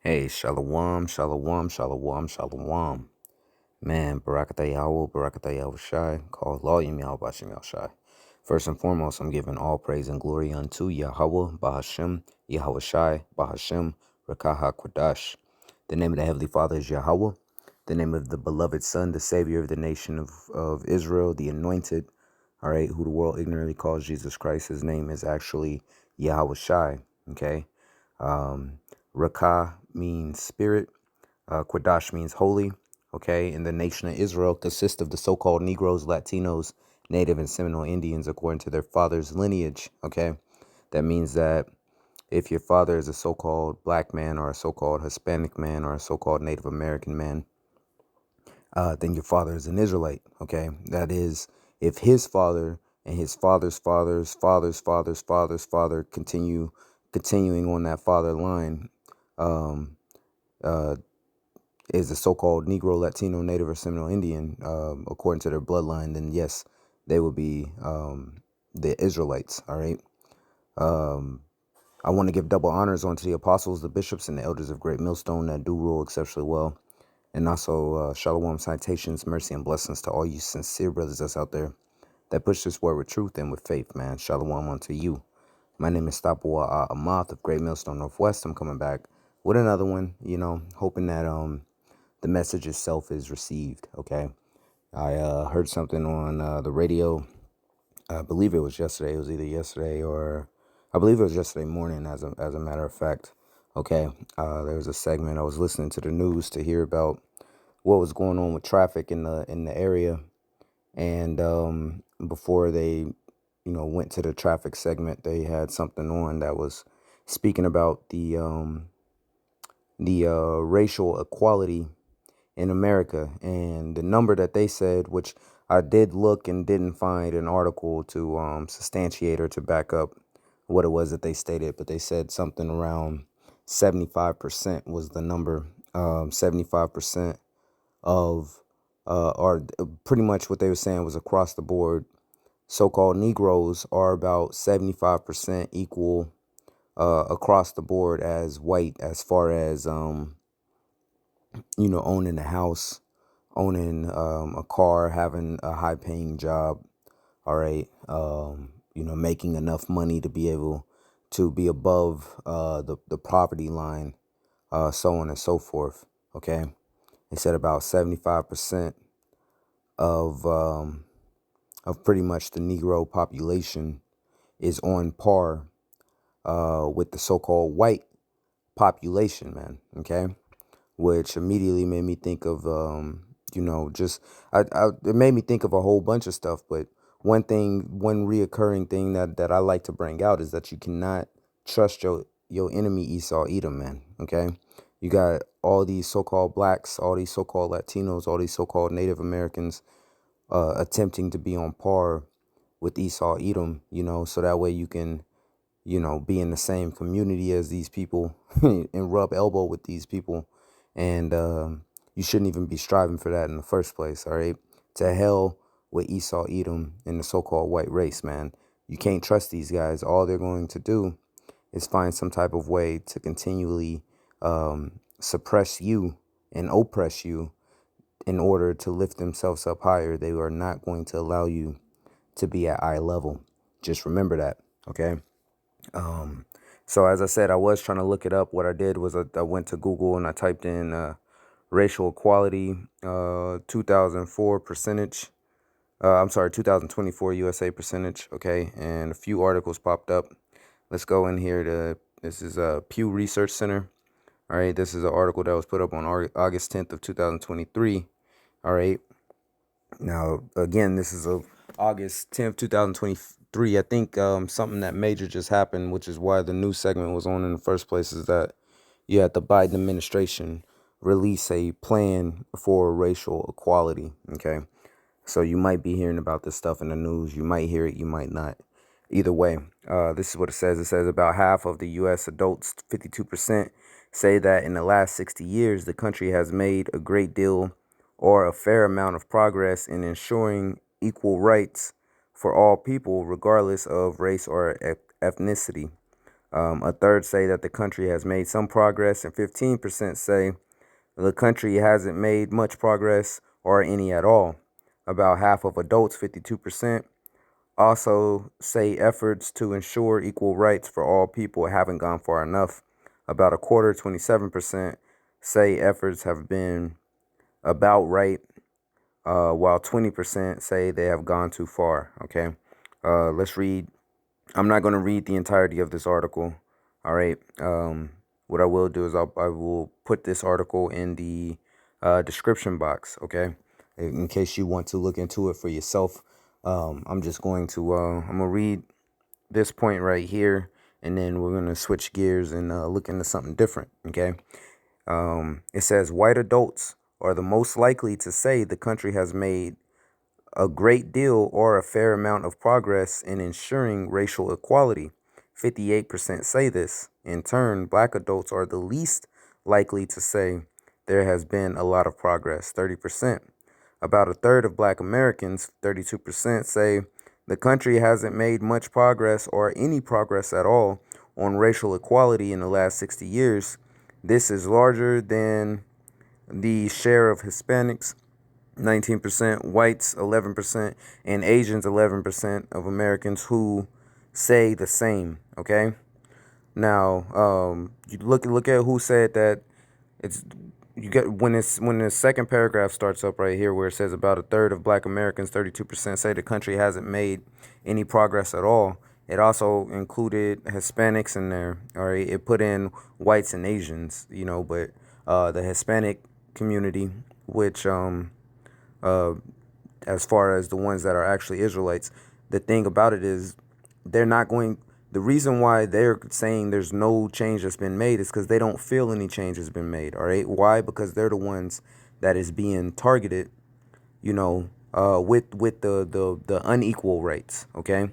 Hey, shalom, shalom, shalom, shalom. Man, Barakatah Yahweh, Barakatah Yahweh Shai, call law Yim Yahweh Bashem Yahweh Shai. First and foremost, I'm giving all praise and glory unto Yahweh, Bahashem, Yahweh Shai, Bahashem, Rakaha Kwadash. The name of the Heavenly Father is Yahweh. The name of the beloved Son, the Savior of the nation of Israel, the Anointed, all right, who the world ignorantly calls Jesus Christ. His name is actually Yahweh Shai, okay? Rakah means spirit. Quadash means holy. Okay. And the nation of Israel consists of the so-called Negroes, Latinos, Native and Seminole Indians according to their father's lineage. Okay. That means that if your father is a so-called black man or a so-called Hispanic man or a so-called Native American man, then your father is an Israelite. Okay. That is, if his father and his father's father continuing on that father line, um, uh, is a so-called Negro, Latino, Native, or Seminole Indian, according to their bloodline, then yes, they would be the Israelites. All right. Um, I want to give double honors onto the apostles, the bishops, and the elders of Great Millstone that do rule exceptionally well. And also, shalom, citations, mercy, and blessings to all you sincere brothers that's out there that push this word with truth and with faith, man. Shalom unto you. My name is Stapua Amath of Great Millstone Northwest. I'm coming back with another one, hoping that the message itself is received. Okay. I heard something on the radio. I believe it was yesterday. It was either yesterday or I believe it was yesterday morning, as a matter of fact. Okay. There was a segment. I was listening to the news to hear about what was going on with traffic in the area. And before they, went to the traffic segment, they had something on that was speaking about the racial equality in America, and the number that they said, which I did look and didn't find an article to substantiate or to back up what it was that they stated, but they said something around 75% was the number. 75% of, or pretty much what they were saying was across the board, so-called Negroes are about 75% equal across the board as white, as far as owning a house, owning a car, having a high paying job, all right, making enough money to be able to be above the poverty line, so on and so forth. Okay. They said about 75% of pretty much the Negro population is on par with the so-called white population, man. Okay. Which immediately made me think of, just it made me think of a whole bunch of stuff. But one reoccurring thing that I like to bring out is that you cannot trust your enemy Esau Edom, man. Okay, you got all these so-called blacks, all these so-called Latinos, all these so-called Native Americans attempting to be on par with Esau Edom, so that way you can be in the same community as these people and rub elbow with these people. And you shouldn't even be striving for that in the first place. All right. To hell with Esau, Edom, and the so-called white race, man. You can't trust these guys. All they're going to do is find some type of way to continually suppress you and oppress you in order to lift themselves up higher. They are not going to allow you to be at eye level. Just remember that. Okay. So as I said, I was trying to look it up. What I did was I went to Google and I typed in racial equality 2004 percentage. I'm sorry, 2024 USA percentage. Okay. And a few articles popped up. Let's go in here this is a Pew Research Center. All right. This is an article that was put up on August 10th of 2023. All right. Now, again, this is of August 10th, 2023. I think something that major just happened, which is why the news segment was on in the first place, is that you had the Biden administration release a plan for racial equality. Okay. So you might be hearing about this stuff in the news. You might hear it, you might not. Either way, this is what it says. It says about half of the U.S. adults, 52%, say that in the last 60 years, the country has made a great deal or a fair amount of progress in ensuring equal rights for all people, regardless of race or ethnicity. A third say that the country has made some progress, and 15% say the country hasn't made much progress or any at all. About half of adults, 52%, also say efforts to ensure equal rights for all people haven't gone far enough. About a quarter, 27%, say efforts have been about right, while 20% say they have gone too far. Okay, let's read. I'm not going to read the entirety of this article. All right. What I will do is I will put this article in the description box. Okay, in case you want to look into it for yourself. I'm just going to I'm gonna read this point right here, and then we're gonna switch gears and look into something different. Okay. It says white adults are the most likely to say the country has made a great deal or a fair amount of progress in ensuring racial equality. 58% say this. In turn, black adults are the least likely to say there has been a lot of progress. 30%. About a third of black Americans, 32%, say the country hasn't made much progress or any progress at all on racial equality in the last 60 years. This is larger than the share of Hispanics, 19%, whites 11%, and Asians 11% of Americans who say the same. Okay. Now, you look at who said that. It's you get when the second paragraph starts up right here where it says about a third of black Americans, 32%, say the country hasn't made any progress at all. It also included Hispanics in there. All right, it put in whites and Asians, but the Hispanic community, which uh, as far as the ones that are actually Israelites, the thing about it is they're not going. The reason why they're saying there's no change that's been made is because they don't feel any change has been made. All right, why? Because they're the ones that is being targeted. With the unequal rights. Okay,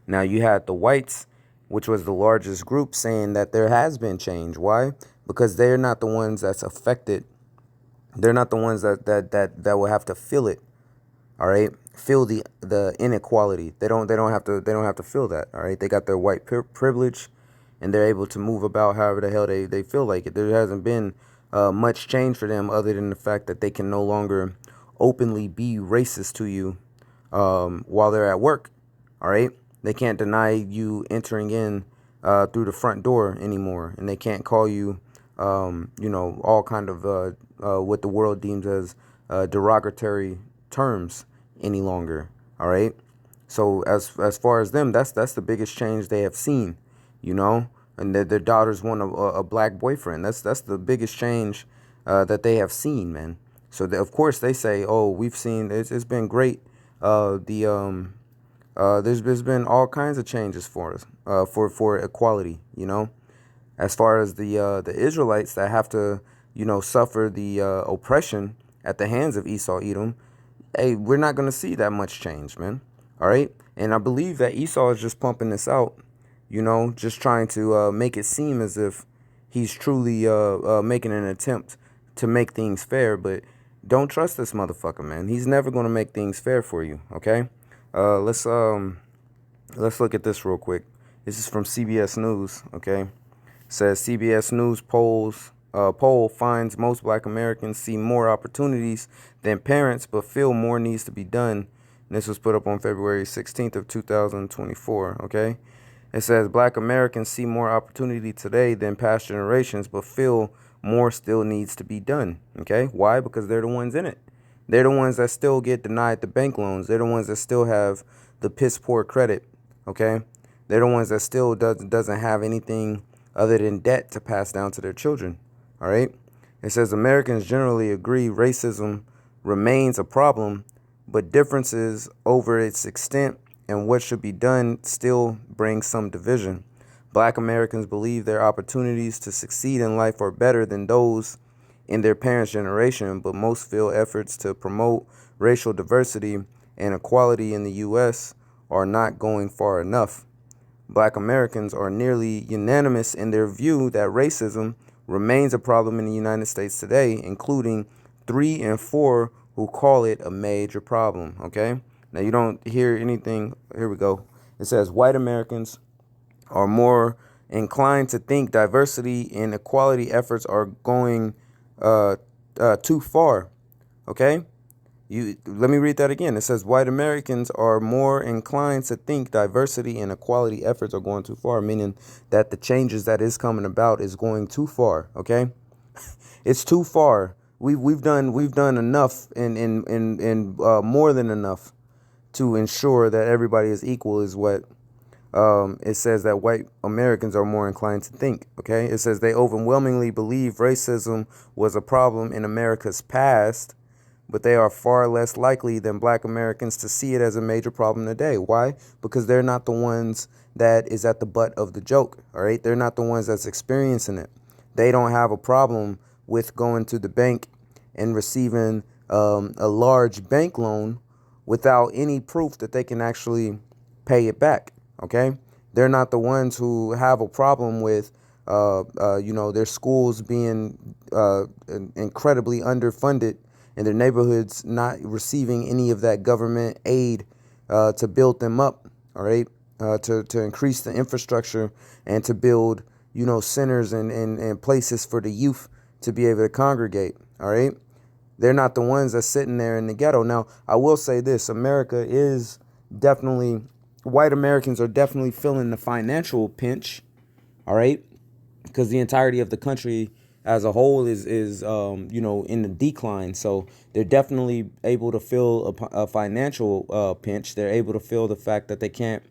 now you had the whites, which was the largest group, saying that there has been change. Why? Because they're not the ones that's affected. They're not the ones that will have to feel it. All right, feel the inequality. They don't have to feel that. All right, they got their white privilege, and they're able to move about however the hell they feel like it. There hasn't been much change for them other than the fact that they can no longer openly be racist to you while they're at work. All right, they can't deny you entering in through the front door anymore, and they can't call you all kind of what the world deems as derogatory terms any longer. All right. So as far as them, that's the biggest change they have seen, and their daughters want a black boyfriend. That's the biggest change that they have seen, man. So of course they say, oh, we've seen it's been great. There's been all kinds of changes for us for equality, as far as the Israelites that have to suffer the oppression at the hands of Esau Edom. Hey, we're not going to see that much change, man. All right. And I believe that Esau is just pumping this out, just trying to make it seem as if he's truly making an attempt to make things fair. But don't trust this motherfucker, man. He's never going to make things fair for you. OK, let's look at this real quick. This is from CBS News. OK, says CBS News poll finds most black Americans see more opportunities than parents, but feel more needs to be done. And this was put up on February 16th of 2024. Okay. It says black Americans see more opportunity today than past generations, but feel more still needs to be done. Okay. Why? Because they're the ones in it. They're the ones that still get denied the bank loans. They're the ones that still have the piss poor credit. Okay. They're the ones that still doesn't have anything other than debt to pass down to their children. All right. It says Americans generally agree racism remains a problem, but differences over its extent and what should be done still bring some division. Black Americans believe their opportunities to succeed in life are better than those in their parents' generation, but most feel efforts to promote racial diversity and equality in the U.S. are not going far enough. Black Americans are nearly unanimous in their view that racism remains a problem in the United States today, including 3 in 4 who call it a major problem. Okay. Now you don't hear anything. Here we go. It says white Americans are more inclined to think diversity and equality efforts are going too far. Okay? Let me read that again. It says white Americans are more inclined to think diversity and equality efforts are going too far, meaning that the changes that is coming about is going too far. Okay, it's too far. We've done enough and more than enough to ensure that everybody is equal. Is what it says that white Americans are more inclined to think. Okay, it says they overwhelmingly believe racism was a problem in America's past, but they are far less likely than black Americans to see it as a major problem today. Why? Because they're not the ones that is at the butt of the joke. All right. They're not the ones that's experiencing it. They don't have a problem with going to the bank and receiving a large bank loan without any proof that they can actually pay it back. Okay. They're not the ones who have a problem with, their schools being incredibly underfunded and their neighborhoods not receiving any of that government aid to build them up, all right, to increase the infrastructure and to build, centers and places for the youth to be able to congregate, all right. They're not the ones that's sitting there in the ghetto. Now, I will say this, America is definitely, white Americans are definitely feeling the financial pinch, all right, because the entirety of the country as a whole is in the decline. So they're definitely able to feel a financial pinch. They're able to feel the fact that they can't,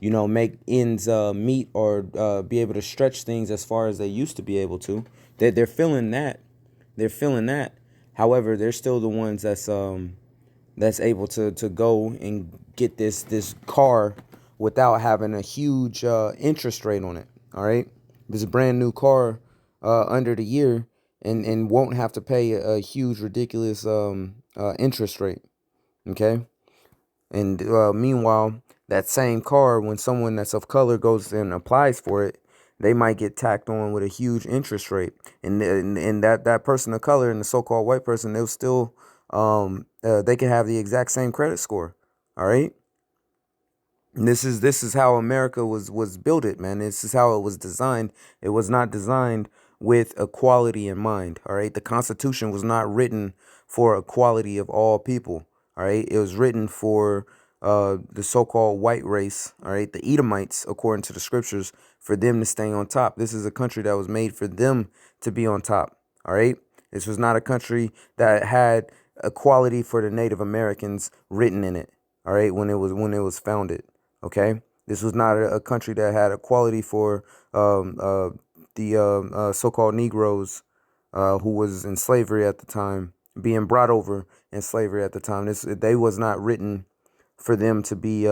make ends meet or be able to stretch things as far as they used to be able to. They're feeling that. They're feeling that. However, they're still the ones that's able to go and get this car without having a huge interest rate on it. All right, this brand new car under the year and won't have to pay a huge ridiculous interest rate. Okay, and meanwhile, that same car, when someone that's of color goes and applies for it, they might get tacked on with a huge interest rate. And that person of color and the so-called white person, they'll still they can have the exact same credit score. All right. And this is how America was built it, man. This is how it was designed. It was not designed with equality in mind. All right. The Constitution was not written for equality of all people. All right. It was written for the so-called white race. All right. The Edomites, according to the scriptures, for them to stay on top. This is a country that was made for them to be on top. All right. This was not a country that had equality for the Native Americans written in it. All right. When it was founded. Okay, this was not a country that had equality for the so-called Negroes who was in slavery at the time, being brought over in slavery at the time. They was not written for them to be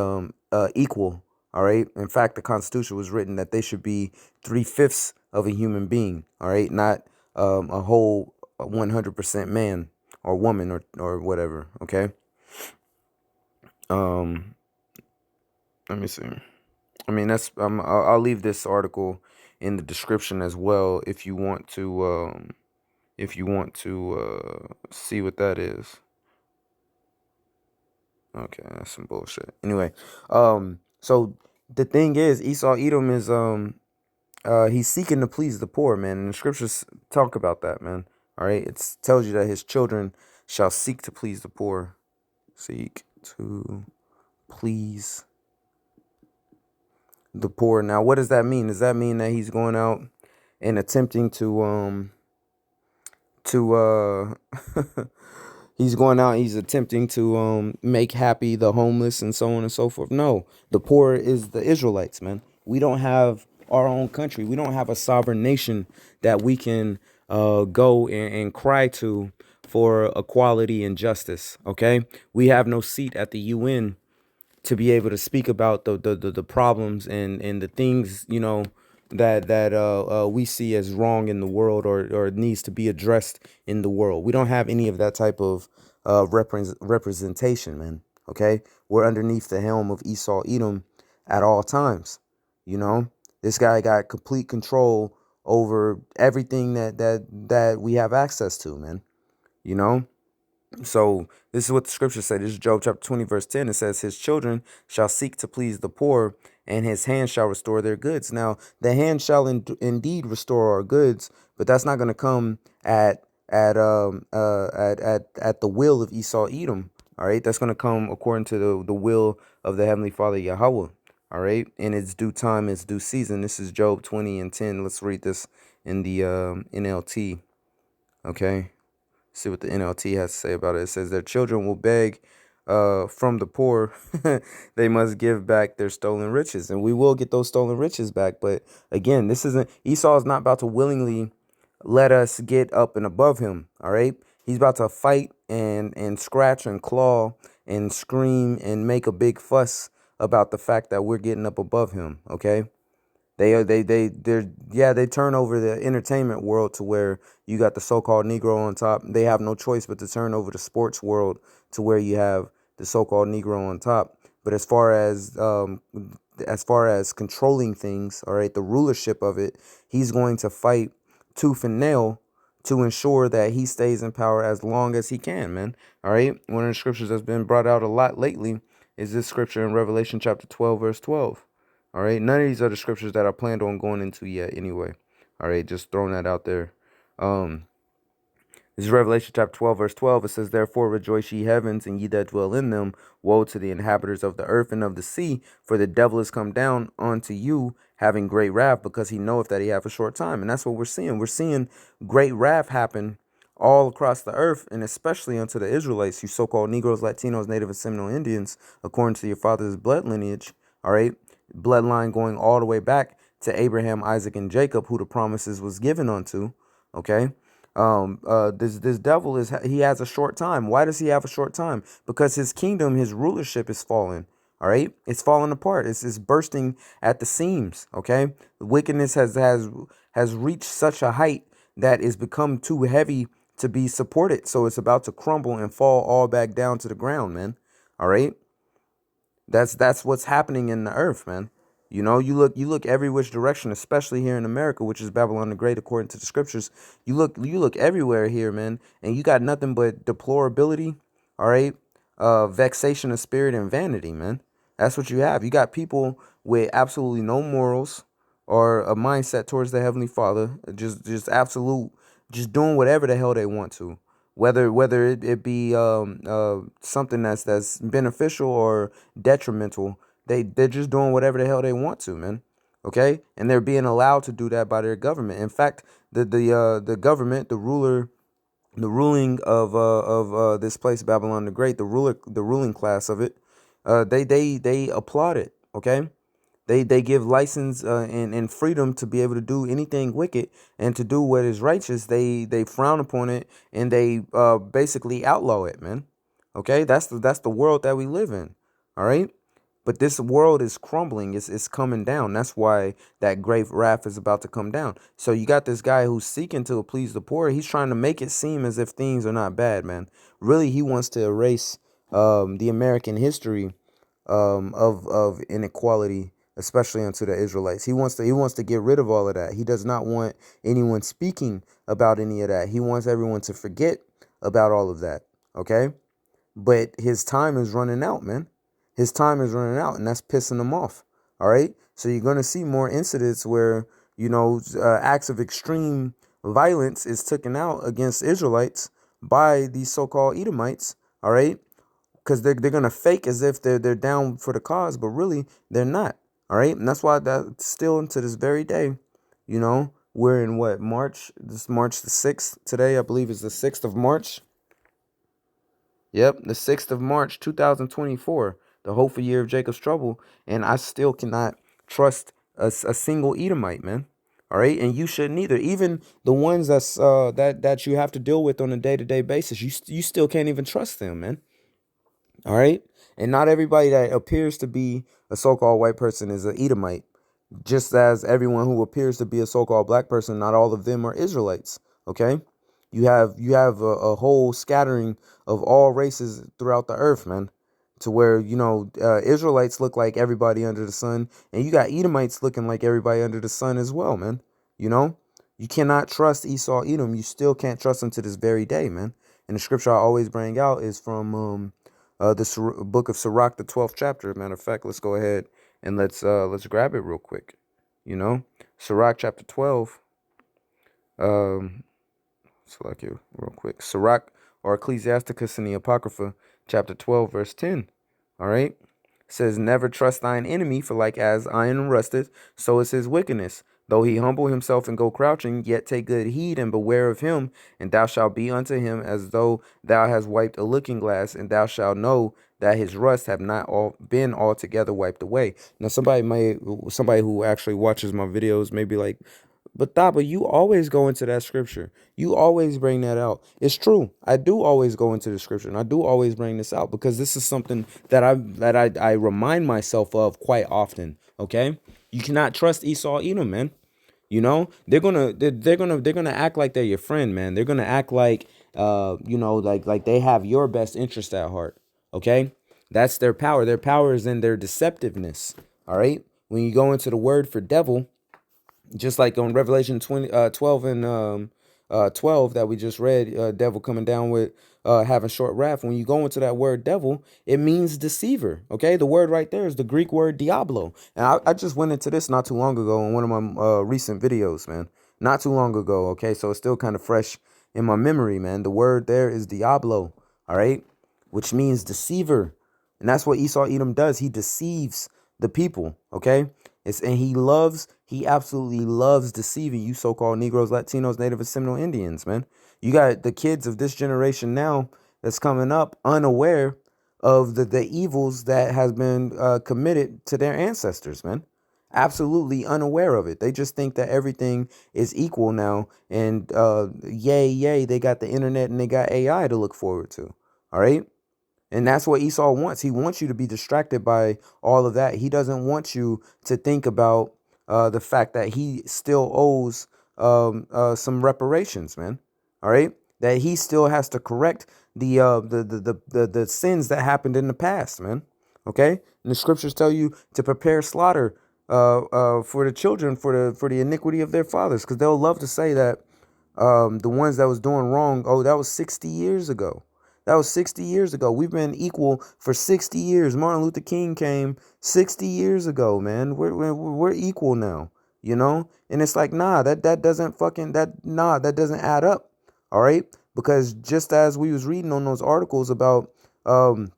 equal. All right. In fact, the Constitution was written that they should be 3/5 of a human being. All right, not a whole 100% man or woman or whatever. Okay. Um, Let me see. I mean, I'll leave this article in the description as well if you want to see what that is. Okay, that's some bullshit. Anyway, so the thing is, Esau Edom is he's seeking to please the poor, man, and the scriptures talk about that, man. All right, it tells you that his children shall seek to please the poor, seek to please the poor. Now, what does that mean? Does that mean that he's going out and attempting to he's going out, he's attempting to make happy the homeless and so on and so forth? No, the poor is the Israelites, man. We don't have our own country. We don't have a sovereign nation that we can go and cry to for equality and justice. Okay, we have no seat at the UN to be able to speak about the problems and the things, that we see as wrong in the world or needs to be addressed in the world. We don't have any of that type of representation, man. Okay, we're underneath the helm of Esau Edom at all times. You know, this guy got complete control over everything that we have access to, man. You know, So this is what the scriptures say. This is Job chapter 20, verse 10. It says, his children shall seek to please the poor, and his hand shall restore their goods. Now, the hand shall indeed restore our goods, but that's not going to come at the will of Esau Edom. All right, that's going to come according to the will of the Heavenly Father Yahweh. All right, in its due time, its due season. This is Job 20 and 10. Let's read this in the NLT. Okay. See what the NLT has to say about it. It says their children will beg from the poor. They must give back their stolen riches. And we will get those stolen riches back. But again, this isn't, Esau is not about to willingly let us get up and above him. All right. He's about to fight and scratch and claw and scream and make a big fuss about the fact that we're getting up above him. Okay. They turn over the entertainment world to where you got the so-called Negro on top. They have no choice but to turn over the sports world to where you have the so-called Negro on top. But as far as controlling things, all right, the rulership of it, he's going to fight tooth and nail to ensure that he stays in power as long as he can, man. All right. One of the scriptures that's been brought out a lot lately is this scripture in Revelation chapter 12, verse 12. All right. None of these are the scriptures that I planned on going into yet anyway. All right. Just throwing that out there. This is Revelation chapter 12, verse 12. It says, therefore rejoice ye heavens, and ye that dwell in them. Woe to the inhabitants of the earth and of the sea, for the devil is come down unto you, having great wrath, because he knoweth that he hath a short time. And that's what we're seeing. We're seeing great wrath happen all across the earth, and especially unto the Israelites, you so-called Negroes, Latinos, Native and Seminole Indians, according to your father's blood lineage. All right. Bloodline going all the way back to Abraham, Isaac, and Jacob, who the promises was given unto. Okay. This devil he has a short time. Why does he have a short time? Because his kingdom, his rulership is falling. All right, it's falling apart. It's bursting at the seams. Okay, wickedness has reached such a height that it's become too heavy to be supported. So it's about to crumble and fall all back down to the ground, man. All right. That's what's happening in the earth, man. You know, you look every which direction, especially here in America, which is Babylon the Great, according to the scriptures. You look everywhere here, man, and you got nothing but deplorability, all right, vexation of spirit and vanity, man. That's what you have. You got people with absolutely no morals or a mindset towards the Heavenly Father, just absolute, just doing whatever the hell they want to, whether it be something that's beneficial or detrimental. They're just doing whatever the hell they want to, man. Okay, and they're being allowed to do that by their government. In fact, the government, the ruling of this place, Babylon the Great, the ruling class of it, they applaud it. Okay, they give license and freedom to be able to do anything wicked and to do what is righteous. They frown upon it, and they basically outlaw it, man. Okay, that's the world that we live in. All right. But this world is crumbling. It's coming down. That's why that great wrath is about to come down. So you got this guy who's seeking to please the poor. He's trying to make it seem as if things are not bad, man. Really, he wants to erase the American history of inequality, especially unto the Israelites. He wants to get rid of all of that. He does not want anyone speaking about any of that. He wants everyone to forget about all of that. Okay, but his time is running out, man. His time is running out, and that's pissing him off. All right, so you're gonna see more incidents where acts of extreme violence is taken out against Israelites by these so-called Edomites. All right, because they're gonna fake as if they're down for the cause, but really they're not. All right, and that's why that still to this very day, we're in what, March? This March the 6th today, I believe, is the 6th of March. Yep, the 6th of March, 2024, the hopeful year of Jacob's trouble, and I still cannot trust a single Edomite, man. All right, and you shouldn't either. Even the ones that you have to deal with on a day-to-day basis, you still can't even trust them, man. All right. And not everybody that appears to be a so-called white person is an Edomite. Just as everyone who appears to be a so-called black person, not all of them are Israelites. Okay. You have a whole scattering of all races throughout the earth, man, to where, Israelites look like everybody under the sun, and you got Edomites looking like everybody under the sun as well, man. You know, you cannot trust Esau Edom. You still can't trust him to this very day, man. And the scripture I always bring out is from the book of Sirach, the 12th chapter. Matter of fact, let's go ahead and let's grab it real quick. You know, Sirach chapter 12. Um, Select you real quick. Sirach or Ecclesiasticus in the Apocrypha, chapter 12, verse 10. All right. It says, never trust thine enemy, for like as iron rusteth, so is his wickedness. Though he humble himself and go crouching, yet take good heed and beware of him, and thou shalt be unto him as though thou hast wiped a looking glass, and thou shalt know that his rust have not all been altogether wiped away. Now, somebody who actually watches my videos may be like, but Thaba, you always go into that scripture. You always bring that out. It's true. I do always go into the scripture, and I do always bring this out because this is something that I remind myself of quite often. Okay, you cannot trust Esau, Edom, man. You know they're gonna act like they're your friend, man. They're gonna act like like they have your best interest at heart. Okay, that's their power. Their power is in their deceptiveness. All right. When you go into the word for devil, just like on Revelation 12 and 12 that we just read, devil coming down with having short wrath. When you go into that word devil, it means deceiver. Okay, the word right there is the Greek word diablo. And I just went into this not too long ago in one of my recent videos, man. Not too long ago. Okay, so it's still kind of fresh in my memory, man. The word there is diablo. All right, which means deceiver. And that's what Esau Edom does. He deceives the people. Okay. He absolutely loves deceiving you so-called Negroes, Latinos, Native and Seminole Indians, man. You got the kids of this generation now that's coming up unaware of the evils that has been committed to their ancestors, man. Absolutely unaware of it. They just think that everything is equal now. And yay, they got the internet and they got AI to look forward to. All right. And that's what Esau wants. He wants you to be distracted by all of that. He doesn't want you to think about the fact that he still owes some reparations, man. All right, that he still has to correct the sins that happened in the past, man. Okay, and the scriptures tell you to prepare slaughter for the children for the iniquity of their fathers, because they'll love to say that the ones that was doing wrong, oh, that was 60 years ago. That was 60 years ago. We've been equal for 60 years. Martin Luther King came 60 years ago, man. We're equal now, you know? And it's like, that doesn't add up. All right? Because just as we was reading on those articles about the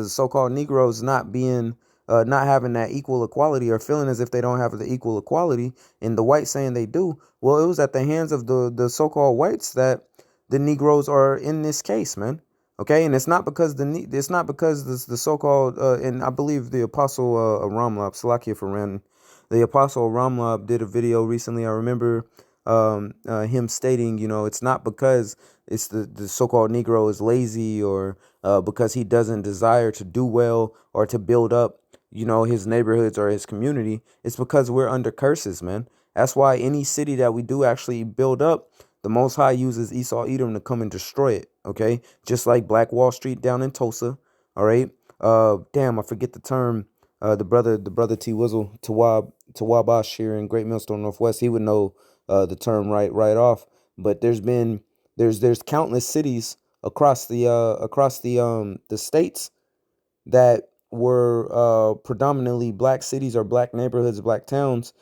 so-called Negroes not having that equal equality, or feeling as if they don't have the equal equality, and the whites saying they do. Well, it was at the hands of the so-called whites that the Negroes are in this case, man. Okay, and it's not because the so-called and I believe the Apostle Ramlab, Salakia for Random, the Apostle Ramlab did a video recently. I remember him stating, it's not because it's the so-called Negro is lazy, or because he doesn't desire to do well or to build up, his neighborhoods or his community. It's because we're under curses, man. That's why any city that we do actually build up, the Most High uses Esau Edom to come and destroy it. Okay, just like Black Wall Street down in Tulsa. All right. Damn, I forget the term. The brother T Wizzle Tawabash here in Great Millstone Northwest, he would know the term right off. But there's countless cities across the states that were predominantly black cities or black neighborhoods, black towns,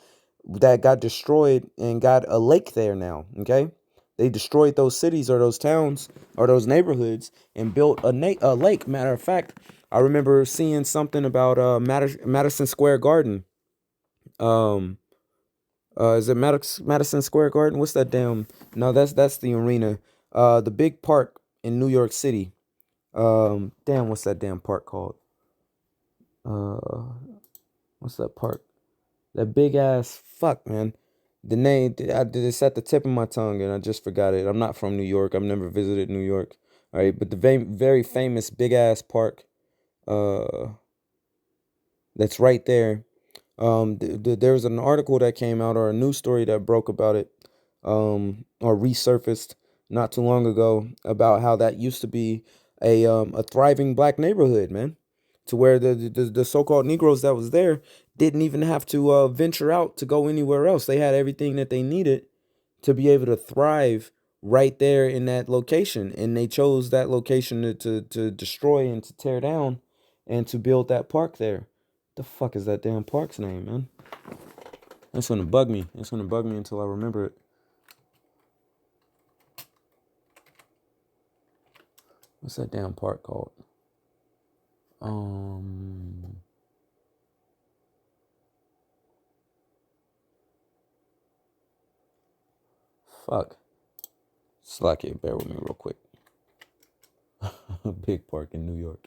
that got destroyed and got a lake there now. Okay, they destroyed those cities or those towns or those neighborhoods and built a lake. Matter of fact, I remember seeing something about Madison Square Garden. Um, is it Madison Square Garden? What's that damn? No, that's the arena. The big park in New York City. Damn, what's that damn park called? Uh, what's that park? That big ass fuck, man. The name, it's at the tip of my tongue and I just forgot it. I'm not from New York. I've never visited New York. All right, but the very famous big ass park, uh, that's right there. There was an article that came out, or a news story that broke about it, or resurfaced not too long ago, about how that used to be a thriving black neighborhood, man, to where the so-called Negroes that was there didn't even have to venture out to go anywhere else. They had everything that they needed to be able to thrive right there in that location, and they chose that location to destroy and to tear down and to build that park there. The fuck is that damn park's name, man? That's gonna bug me. It's gonna bug me until I remember it. What's that damn park called? Um, fuck. Slacky, bear with me real quick. Big park in New York.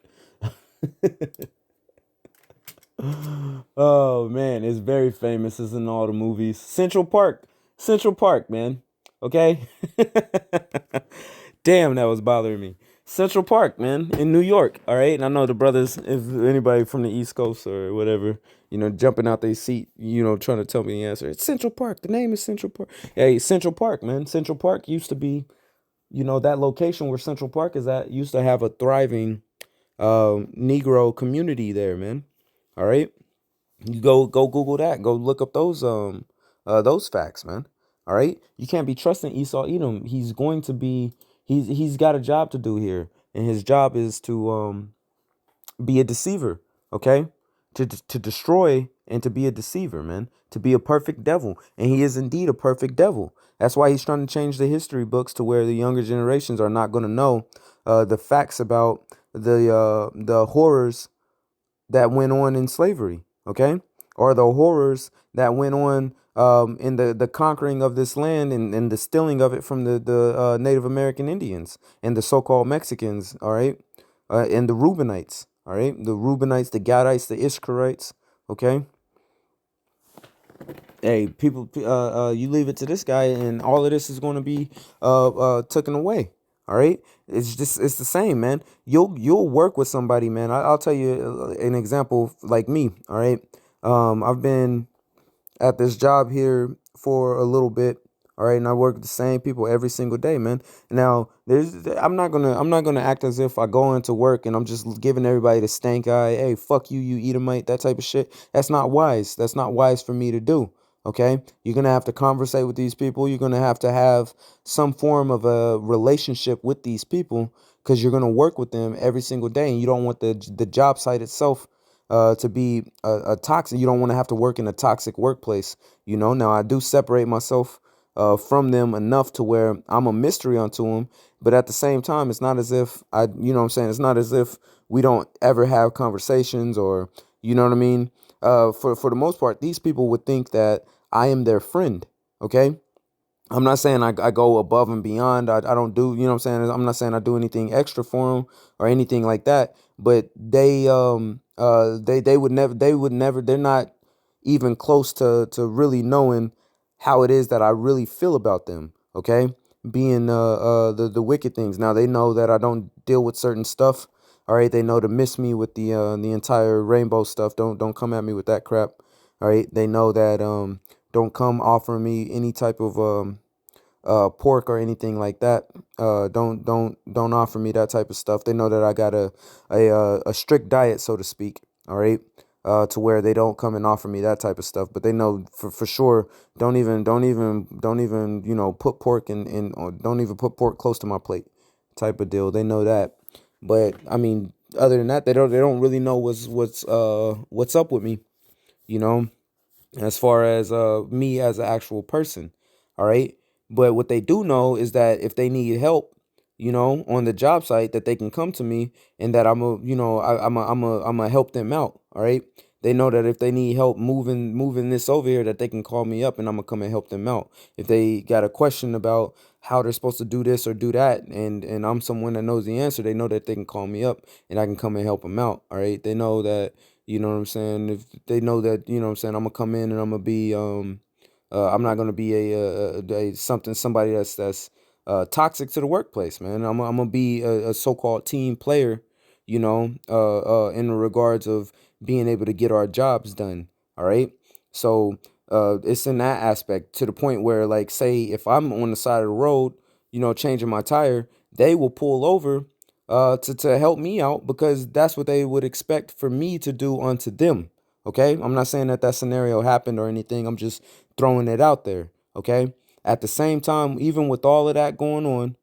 Oh man, it's very famous. It's in all the movies. Central Park. Central Park, man. Okay? Damn, that was bothering me. Central Park, man, in New York. All right. And I know the brothers, if anybody from the East Coast or whatever, jumping out their seat, trying to tell me the answer. It's Central Park. The name is Central Park. Hey, Central Park, man. Central Park used to be, that location where Central Park is at used to have a thriving Negro community there, man. All right. You go Google that. Go look up those facts, man. All right. You can't be trusting Esau Edom. He's going to be he's got a job to do here, and his job is to be a deceiver. Okay, to destroy and to be a deceiver, man. To be a perfect devil, and he is indeed a perfect devil. That's why he's trying to change the history books to where the younger generations are not going to know the facts about the horrors that went on in slavery, okay? Or the horrors that went on in the conquering of this land and the stealing of it from the Native American Indians and the so-called Mexicans, all right? And the Reubenites, all right? The Reubenites, the Gadites, the Ishkarites, okay? Hey, people, you leave it to this guy, and all of this is going to be taken away. All right, it's the same, man. You'll work with somebody, man. I'll tell you an example, like me. All right, I've been at this job here for a little bit. All right, and I work with the same people every single day, man. Now, I'm not gonna act as if I go into work and I'm just giving everybody the stank eye. Hey, fuck you, you Edomite, that type of shit. That's not wise. That's not wise for me to do. Okay, you're gonna have to conversate with these people. You're gonna have some form of a relationship with these people because you're gonna work with them every single day, and you don't want the job site itself to be a toxic. You don't want to have to work in a toxic workplace. Now I do separate myself from them enough to where I'm a mystery unto them. But at the same time, it's not as if what I'm saying? It's not as if we don't ever have conversations or, you know what I mean? For the most part, these people would think that I am their friend. Okay. I'm not saying I go above and beyond. I don't do, what I'm saying? I'm not saying I do anything extra for them or anything like that. But they would never, they're not even close to really knowing how it is that I really feel about them. Okay. Being the wicked things. Now they know that I don't deal with certain stuff. All right. They know to miss me with the entire rainbow stuff. Don't come at me with that crap. All right. They know that don't come offering me any type of pork or anything like that. Don't offer me that type of stuff. They know that I got a strict diet, so to speak. All right. To where they don't come and offer me that type of stuff, but they know for sure don't even put pork in or don't even put pork close to my plate, type of deal. They know that, but I mean, other than that, they don't really know what's up with me. You know, as far as me as an actual person. All right. But what they do know is that if they need help, on the job site, that they can come to me and that I'm a help them out. All right. They know that if they need help moving this over here, that they can call me up and I'm gonna come and help them out. If they got a question about how they're supposed to do this or do that, and I'm someone that knows the answer, they know that they can call me up and I can come and help them out. All right. They know that, you know what I'm saying? If they know that, what I'm saying, I'm gonna come in and I'm gonna be I'm not gonna be somebody that's toxic to the workplace, man. I'm gonna be a so-called team player, in regards of being able to get our jobs done. All right. So it's in that aspect to the point where, like, say if I'm on the side of the road, changing my tire, they will pull over to help me out because that's what they would expect for me to do unto them. Okay. I'm not saying that scenario happened or anything. I'm just throwing it out there. Okay. at the same time, even with all of that going on,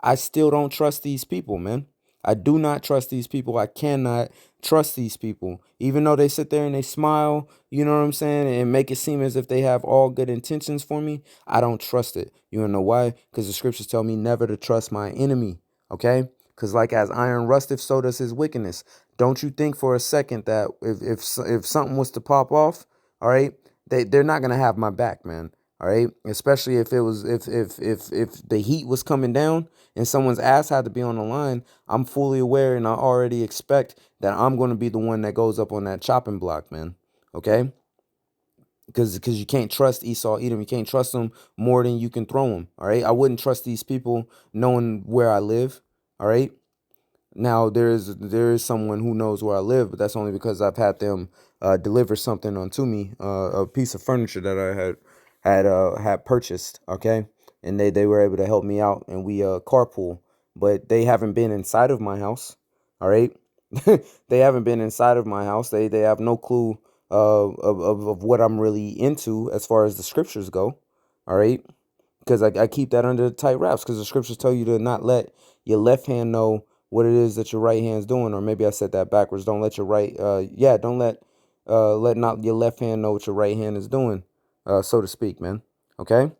I still don't trust these people, man. I do not trust these people. I cannot trust these people. Even though they sit there and they smile, you know what I'm saying, and make it seem as if they have all good intentions for me, I don't trust it. You wanna know why? Because the scriptures tell me never to trust my enemy. Okay? Because like as iron rusteth, so does his wickedness. Don't you think for a second that if something was to pop off, all right, they're not gonna have my back, man. All right, especially if it was if the heat was coming down and someone's ass had to be on the line. I'm fully aware and I already expect that I'm going to be the one that goes up on that chopping block, man. Okay, because you can't trust Esau, Edom. You can't trust them more than you can throw them. All right, I wouldn't trust these people knowing where I live. All right. Now there is someone who knows where I live, but that's only because I've had them deliver something onto me, a piece of furniture that I had purchased. Okay, and they were able to help me out, and we carpool. But they haven't been inside of my house. All right, they haven't been inside of my house. They have no clue of what I'm really into as far as the scriptures go. All right, because I keep that under tight wraps because the scriptures tell you to not let your left hand know what it is that your right hand's doing. Or maybe I said that backwards. Don't let your don't let not your left hand know what your right hand is doing, so to speak, man. Okay.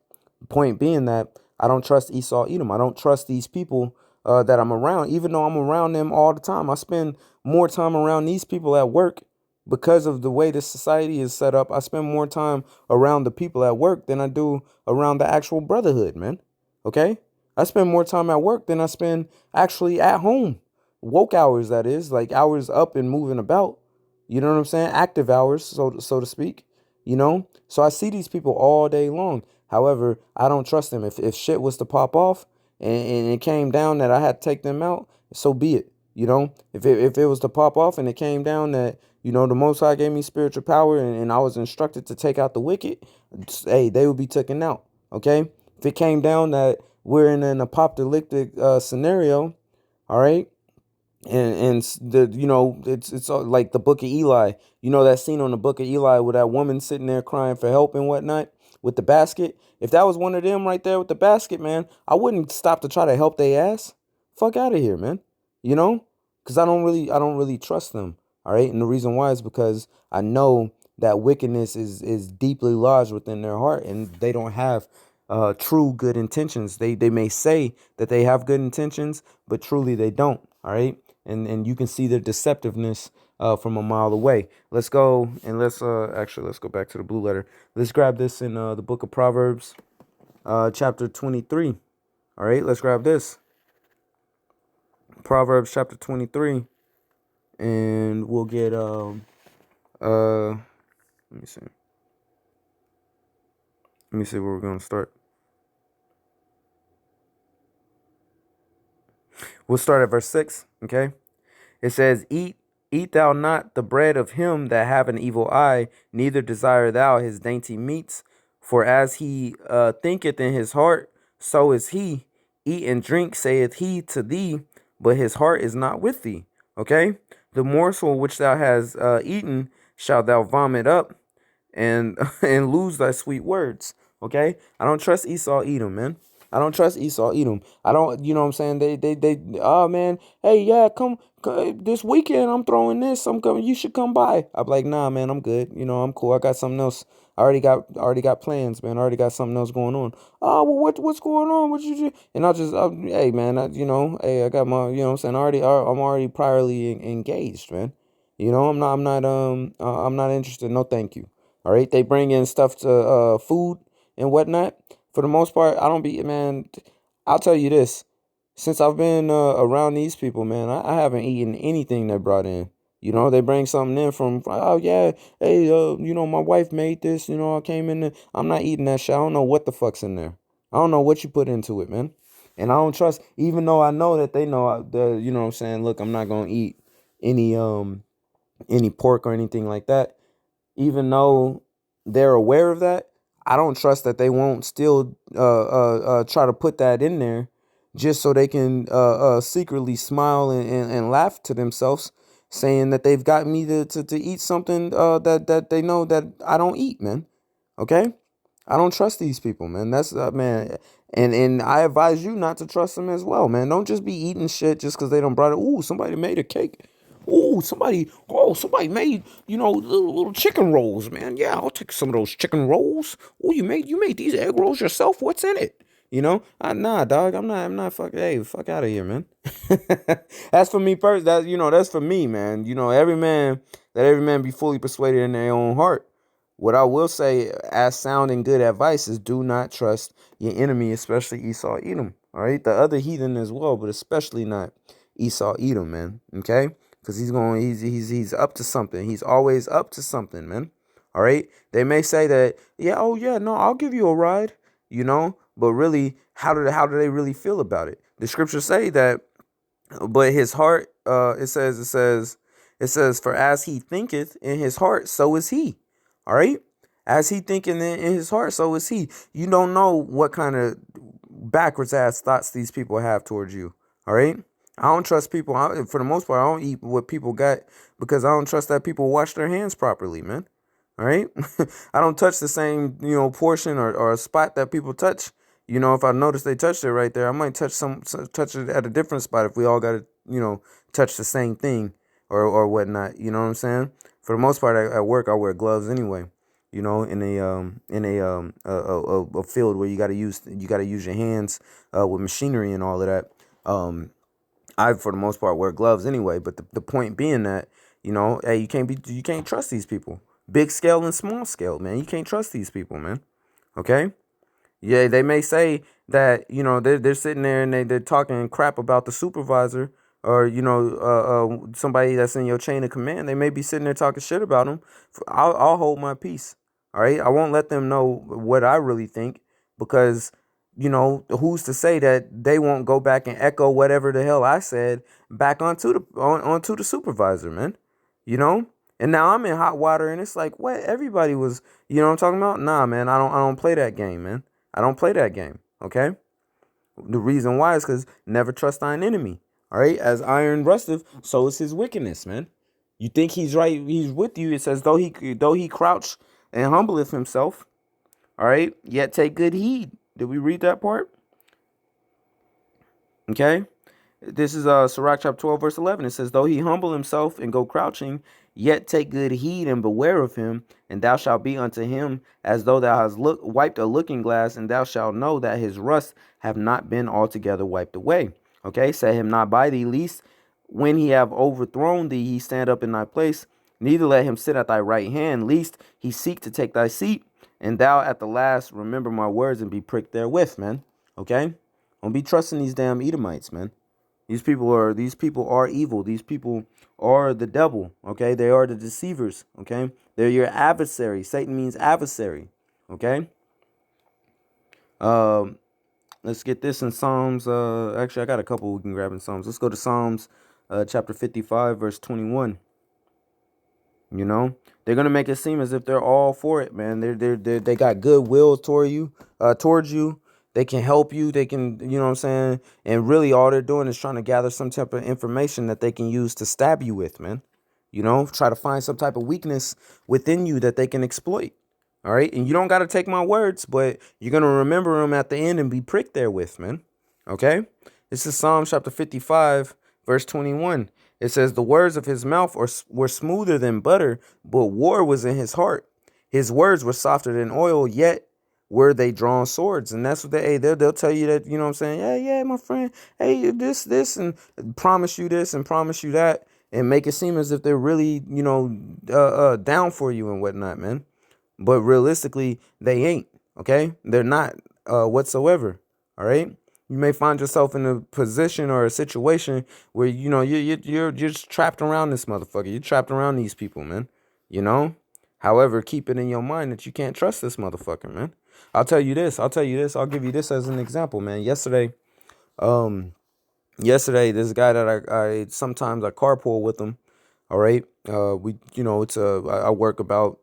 Point being that I don't trust Esau, Edom. I don't trust these people that I'm around, even though I'm around them all the time. I spend more time around these people at work because of the way this society is set up. I spend more time around the people at work than I do around the actual brotherhood, man. Okay? I spend more time at work than I spend actually at home. Woke hours, that is, like hours up and moving about. You know what I'm saying? Active hours, so to speak. You know? So I see these people all day long. However, I don't trust them. If shit was to pop off and it came down that I had to take them out, so be it. You know, if it was to pop off and it came down that, you know, the Most High gave me spiritual power and I was instructed to take out the wicked, hey, they would be taken out. Okay. If it came down that we're in an apocalyptic scenario, all right, and the it's like the Book of Eli. You know that scene on the Book of Eli with that woman sitting there crying for help and whatnot with the basket. If that was one of them right there with the basket, man, I wouldn't stop to try to help they ass. Fuck out of here, man. You know, because I don't really trust them. All right, and the reason why is because I know that wickedness is deeply lodged within their heart, and they don't have true good intentions. They may say that they have good intentions, but truly they don't. All right, and you can see the deceptiveness from a mile away. Let's go and let's go back to the blue letter. Let's grab this in the book of Proverbs, chapter 23. All right, let's grab this. Proverbs chapter 23, and we'll get let me see. Let me see where we're gonna start. We'll start at verse 6. Okay. It says, eat thou not the bread of him that have an evil eye, neither desire thou his dainty meats. For as he thinketh in his heart, so is he. Eat and drink, saith he to thee, but his heart is not with thee. Okay? The morsel which thou hast eaten shalt thou vomit up, and and lose thy sweet words. Okay? I don't trust Esau, Edom, man. I don't trust Esau, Edom. I don't, you know what I'm saying? Oh man, hey, yeah, come this weekend. I'm throwing this. I'm coming. You should come by. I'm like, nah, man, I'm good. You know, I'm cool. I got something else. I already got plans, man. I already got something else going on. Oh, well, what's going on? What you do? And hey, man, hey, I got my, you know what I'm saying? I'm already priorly engaged, man. You know, I'm not interested. No, thank you. All right. They bring in stuff to, food and whatnot. For the most part, I don't be, man. I'll tell you this. Since I've been around these people, man, I haven't eaten anything they brought in. You know, they bring something in from, oh, yeah, hey, my wife made this, I came in there. I'm not eating that shit. I don't know what the fuck's in there. I don't know what you put into it, man. And I don't trust, even though I know that they know, you know what I'm saying? Look, I'm not going to eat any, any pork or anything like that. Even though they're aware of that, I don't trust that they won't still try to put that in there just so they can secretly smile and laugh to themselves, saying that they've got me to eat something that they know that I don't eat, man. Okay? I don't trust these people, man. That's man, and I advise you not to trust them as well, man. Don't just be eating shit just because they don't brought it. Ooh, somebody made a cake. Ooh, somebody made, little chicken rolls, man. Yeah, I'll take some of those chicken rolls. Oh, you made these egg rolls yourself. What's in it? Nah, dog. I'm not fucking. Hey, fuck out of here, man. That's for me first. That's for me, man. Let every man be fully persuaded in their own heart. What I will say, as sound and good advice, is do not trust your enemy, especially Esau Edom. All right, the other heathen as well, but especially not Esau Edom, man. Okay, because he's up to something. He's always up to something, man. All right, they may say that, yeah, oh yeah, no, I'll give you a ride, but really, how do they really feel about it? The scriptures say that, but his heart, it says, for as he thinketh in his heart, so is he. All right, as he thinking in his heart, so is he. You don't know what kind of backwards ass thoughts these people have towards you. All right, I don't trust people. For the most part, I don't eat what people got because I don't trust that people wash their hands properly, man. All right. I don't touch the same, portion or a spot that people touch. If I notice they touched it right there, I might touch it at a different spot if we all got to, touch the same thing or whatnot. You know what I'm saying? For the most part, at work, I wear gloves anyway. In a field where you gotta use your hands with machinery and all of that. I, for the most part, wear gloves anyway. But the point being that, hey, you can't trust these people. Big scale and small scale, man. You can't trust these people, man. Okay? Yeah, they may say that, they're sitting there and they're talking crap about the supervisor or, somebody that's in your chain of command. They may be sitting there talking shit about them. I'll hold my peace. All right? I won't let them know what I really think because, who's to say that they won't go back and echo whatever the hell I said back onto the supervisor, man. You know? And now I'm in hot water and it's like, what? Everybody was, what I'm talking about? Nah, man, I don't play that game, man. I don't play that game. Okay. The reason why is because never trust thine enemy. All right. As iron rusteth, so is his wickedness, man. You think he's right? He's with you. It says, though he crouch and humbleth himself. All right. Yet take good heed. Did we read that part? Okay. This is Sirach chapter 12, verse 11. It says, though he humble himself and go crouching, yet take good heed and beware of him, and thou shalt be unto him as though thou hast wiped a looking glass, and thou shalt know that his rust have not been altogether wiped away. Okay, set him not by thee, lest when he have overthrown thee, he stand up in thy place. Neither let him sit at thy right hand, lest he seek to take thy seat, and thou at the last remember my words and be pricked therewith, man. Okay, don't be trusting these damn Edomites, man. These people are evil. These people are the devil. Okay, they are the deceivers. Okay, they're your adversary. Satan means adversary. Okay. Um, let's get this in Psalms. Actually, I got a couple we can grab in Psalms. Let's go to Psalms, chapter 55, verse 21. They're gonna make it seem as if they're all for it, man. They got goodwill towards you. They can help you. They can, you know what I'm saying? And really all they're doing is trying to gather some type of information that they can use to stab you with, man. Try to find some type of weakness within you that they can exploit. All right. And you don't got to take my words, but you're going to remember them at the end and be pricked therewith, man. Okay. This is Psalm chapter 55, verse 21. It says, the words of his mouth were smoother than butter, but war was in his heart. His words were softer than oil, yet were they drawn swords. And that's what they'll tell you that, you know what I'm saying? Yeah, my friend. Hey, this, and promise you this and promise you that and make it seem as if they're really, down for you and whatnot, man. But realistically, they ain't. Okay. They're not whatsoever. All right. You may find yourself in a position or a situation where, you're just trapped around this motherfucker. You're trapped around these people, man. However, keep it in your mind that you can't trust this motherfucker, man. I'll tell you this. I'll give you this as an example, man. Yesterday, this guy that I sometimes I carpool with him. All right. I work about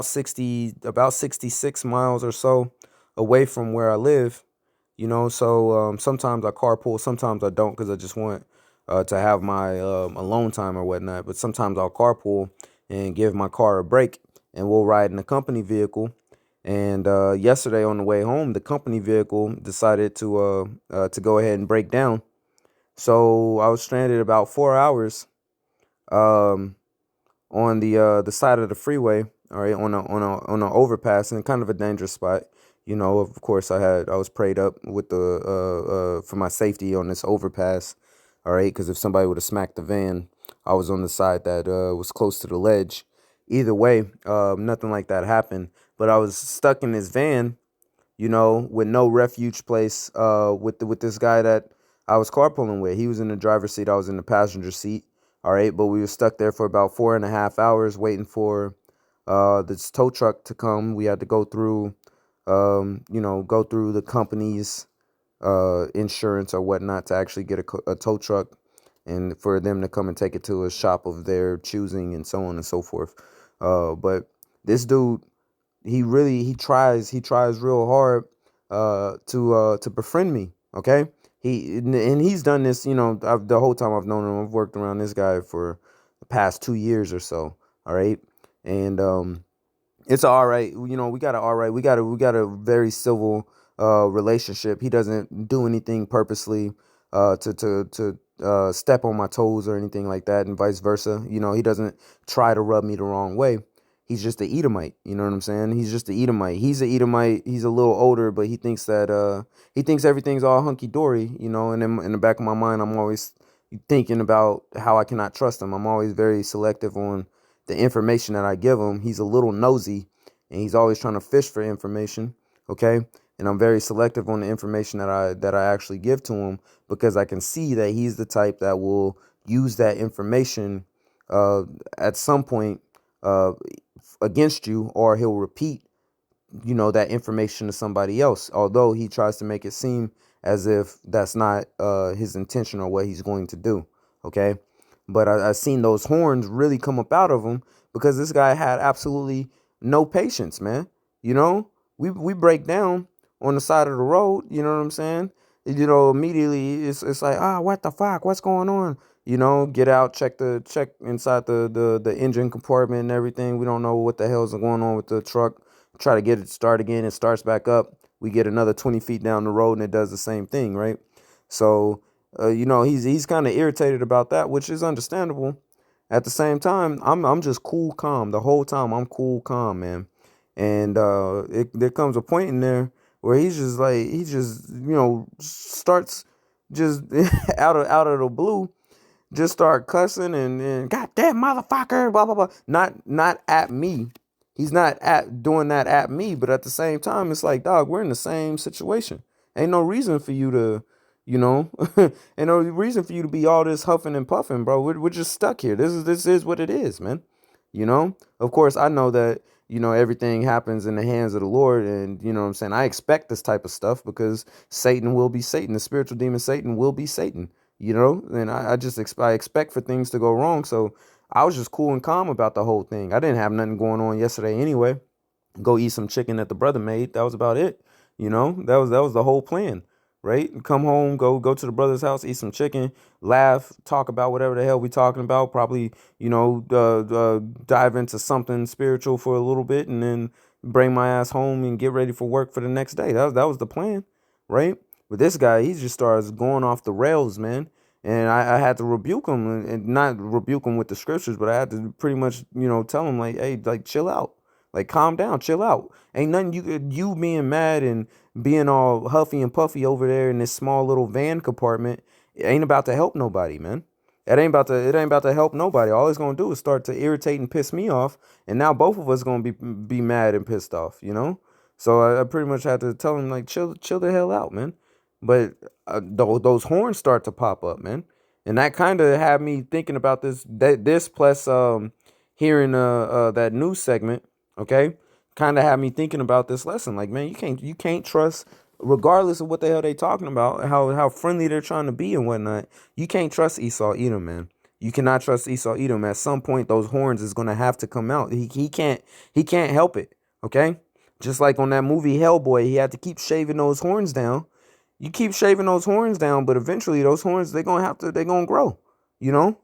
66 miles or so away from where I live. So sometimes I carpool, sometimes I don't because I just want to have my alone time or whatnot. But sometimes I'll carpool and give my car a break, and we'll ride in a company vehicle. And yesterday on the way home, the company vehicle decided to go ahead and break down. So I was stranded about 4 hours um, on the side of the freeway. All right, on a overpass in kind of a dangerous spot. You know, of course, I was prayed up with the for my safety on this overpass. All right, because if somebody would have smacked the van, I was on the side that was close to the ledge. Either way, nothing like that happened. But I was stuck in this van, you know, with no refuge place, with this guy that I was carpooling with. He was in the driver's seat, I was in the passenger seat. All right, but we were stuck there for about 4.5 hours waiting for this tow truck to come. We had to go through, go through the company's insurance or whatnot to actually get a tow truck, and for them to come and take it to a shop of their choosing, and so on and so forth. But this dude, he tries real hard to befriend me. Okay, he's done this, the whole time I've known him. I've worked around this guy for the past 2 years or so. All right, and it's all right. We got a all right. We got a very civil relationship. He doesn't do anything purposely to step on my toes or anything like that, and vice versa. He doesn't try to rub me the wrong way. He's just a Edomite. You know what I'm saying? He's just a Edomite. He's a Edomite. He's a little older, but he thinks everything's all hunky dory. And in the back of my mind, I'm always thinking about how I cannot trust him. I'm always very selective on the information that I give him. He's a little nosy, and he's always trying to fish for information. Okay, and I'm very selective on the information that I actually give to him, because I can see that he's the type that will use that information uh, at some point uh, against you, or he'll repeat that information to somebody else, although he tries to make it seem as if that's not his intention or what he's going to do. Okay, but I seen those horns really come up out of him, because this guy had absolutely no patience, man. We break down on the side of the road. You know what I'm saying? Immediately it's like, what the fuck, what's going on? Get out, check inside the engine compartment and everything. We don't know what the hell's going on with the truck. Try to get it to start again. It starts back up. We get another 20 feet down the road, and it does the same thing, right? So, he's kind of irritated about that, which is understandable. At the same time, I'm just cool, calm the whole time. I'm cool, calm, man. And there comes a point in there where he just starts just out of the blue, just start cussing and goddamn motherfucker, blah blah blah. Not at me. He's not at doing that at me, but at the same time, it's like, dog, we're in the same situation. Ain't no reason for you to, ain't no reason for you to be all this huffing and puffing, bro. We're just stuck here. This is what it is, man. Of course, I know that everything happens in the hands of the Lord, and what I'm saying, I expect this type of stuff, because Satan will be Satan. The spiritual demon Satan will be Satan. And I expect for things to go wrong. So I was just cool and calm about the whole thing. I didn't have nothing going on yesterday anyway. Go eat some chicken that the brother made. That was about it. That was the whole plan, right? Come home, go to the brother's house, eat some chicken, laugh, talk about whatever the hell we talking about. Probably, dive into something spiritual for a little bit, and then bring my ass home and get ready for work for the next day. That was the plan, right? But this guy, he just starts going off the rails, man. And I had to rebuke him, and not rebuke him with the scriptures, but I had to pretty much, tell him, like, hey, like, chill out. Like, calm down, chill out. Ain't nothing you being mad and being all huffy and puffy over there in this small little van compartment. It ain't about to help nobody, man. It ain't about to help nobody. All it's gonna do is start to irritate and piss me off, and now both of us gonna be mad and pissed off. So I pretty much had to tell him, like, chill the hell out, man. But those horns start to pop up, man, and that kind of had me thinking about this plus hearing that news segment. Okay, kind of had me thinking about this lesson. Like, man, you can't trust, regardless of what the hell they talking about, how friendly they're trying to be and whatnot. You can't trust Esau Edom, man. You cannot trust Esau Edom. At some point, those horns is gonna have to come out. He can't help it. Okay, just like on that movie Hellboy, he had to keep shaving those horns down. You keep shaving those horns down, but eventually those horns, they're gonna grow. You know,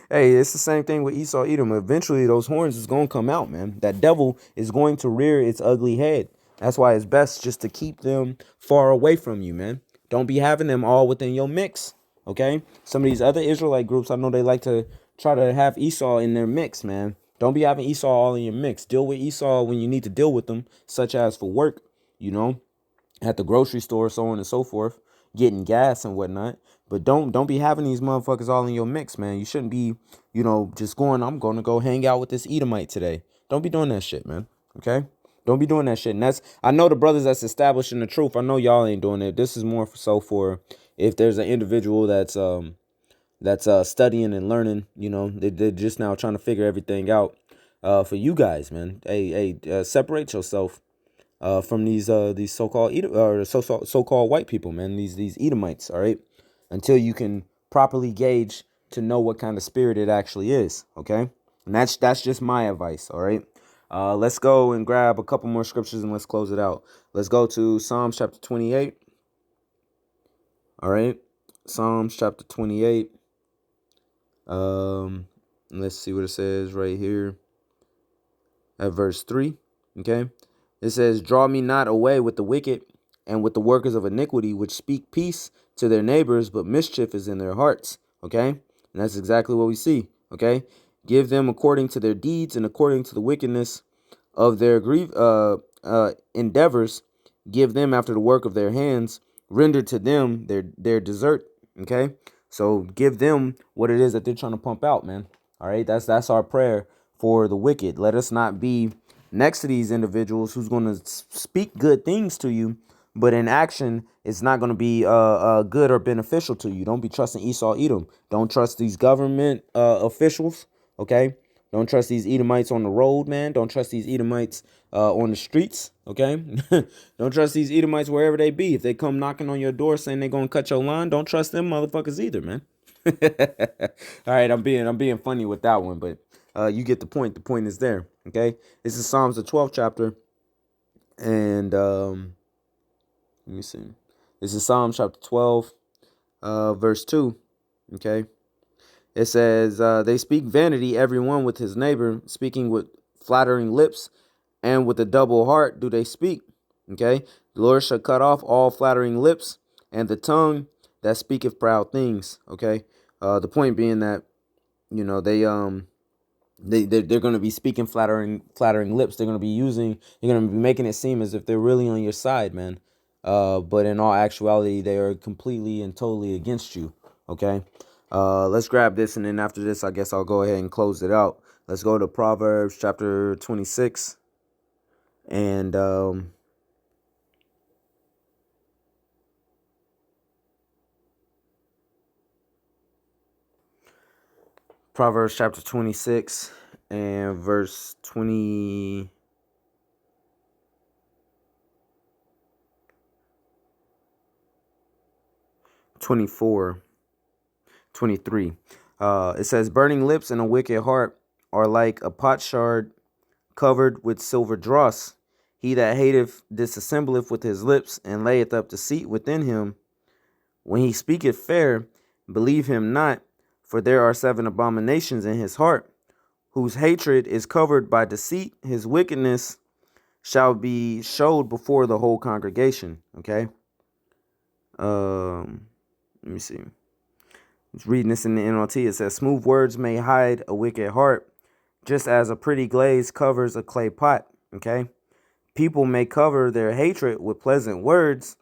hey, it's the same thing with Esau Edom. Eventually, those horns is gonna come out, man. That devil is going to rear its ugly head. That's why it's best just to keep them far away from you, man. Don't be having them all within your mix. Okay. Some of these other Israelite groups, I know they like to try to have Esau in their mix, man. Don't be having Esau all in your mix. Deal with Esau when you need to deal with them, such as for work. You know, at the grocery store, so on and so forth, getting gas and whatnot. But don't be having these motherfuckers all in your mix, man. You shouldn't be, just going, I'm gonna go hang out with this Edomite today. Don't be doing that shit, man. Okay? Don't be doing that shit. And that's, I know the brothers that's establishing the truth. I know y'all ain't doing it. This is more so for if there's an individual that's studying and learning, they're just now trying to figure everything out. For you guys, man. Hey, separate yourself from these so-called so-called white people, man. These Edomites, all right? Until you can properly gauge to know what kind of spirit it actually is, okay? And that's just my advice, all right? Let's go and grab a couple more scriptures and let's close it out. Let's go to Psalms chapter 28. All right, Psalms chapter 28. Let's see what it says right here at verse 3. Okay. It says, draw me not away with the wicked and with the workers of iniquity, which speak peace to their neighbors, but mischief is in their hearts. Okay. And that's exactly what we see. Okay. Give them according to their deeds and according to the wickedness of their endeavors. Give them after the work of their hands. Render to them their desert. Okay. So give them what it is that they're trying to pump out, man. All right. That's our prayer for the wicked. Let us not be next to these individuals who's going to speak good things to you, but in action, it's not going to be good or beneficial to you. Don't be trusting Esau Edom. Don't trust these government officials. Okay. Don't trust these Edomites on the road, man. Don't trust these Edomites on the streets, okay? Don't trust these Edomites wherever they be. If they come knocking on your door saying they're gonna cut your line, don't trust them motherfuckers either, man. All right, I'm being funny with that one, but you get the point. The point is there, okay? This is Psalms the 12th chapter, and let me see. This is Psalms chapter 12, verse 2, okay? It says, they speak vanity, everyone with his neighbor, speaking with flattering lips, and with a double heart do they speak. Okay. The Lord shall cut off all flattering lips and the tongue that speaketh proud things. Okay. The point being that, they're going to be speaking flattering lips. They're going to be making it seem as if they're really on your side, man. But in all actuality, they are completely and totally against you. Okay. Let's grab this, and then after this, I guess I'll go ahead and close it out. Let's go to Proverbs chapter 26, and Proverbs chapter 26 and verse 24, 23. It says, burning lips and a wicked heart are like a potsherd covered with silver dross. He that hateth disassembleth with his lips, and layeth up deceit within him. When he speaketh fair, believe him not, for there are 7 abominations in his heart, whose hatred is covered by deceit. His wickedness shall be showed before the whole congregation. Okay. Let me see. It's reading this in the NLT. It says, smooth words may hide a wicked heart, just as a pretty glaze covers a clay pot. Okay. People may cover their hatred with pleasant words,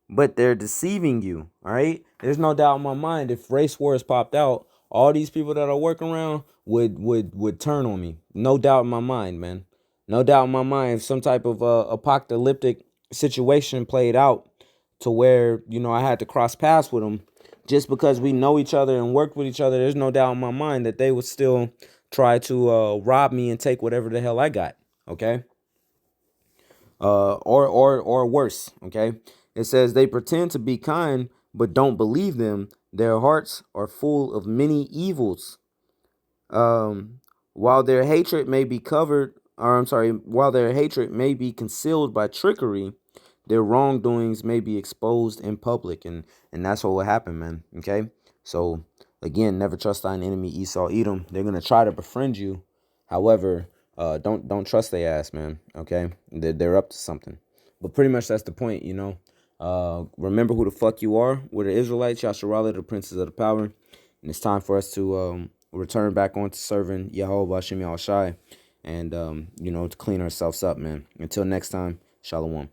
but they're deceiving you. All right. There's no doubt in my mind, if race wars popped out, all these people that are working around would turn on me. No doubt in my mind, man. No doubt in my mind, if some type of apocalyptic situation played out to where, I had to cross paths with them just because we know each other and work with each other, there's no doubt in my mind that they would still try to rob me and take whatever the hell I got. Okay. Or worse. Okay. It says they pretend to be kind, but don't believe them. Their hearts are full of many evils. While their hatred may be while their hatred may be concealed by trickery, their wrongdoings may be exposed in public, and that's what will happen, man. Okay, so Again, never trust thine enemy, Esau, Edom. They're gonna try to befriend you. However, don't trust their ass, man. Okay, they're up to something. But pretty much that's the point, you know. Remember who the fuck you are. We're the Israelites, Yasharala, the princes of the power, and it's time for us to return back onto serving Yahweh Hashem Yahushai, and you know, to clean ourselves up, man. Until next time, Shalom.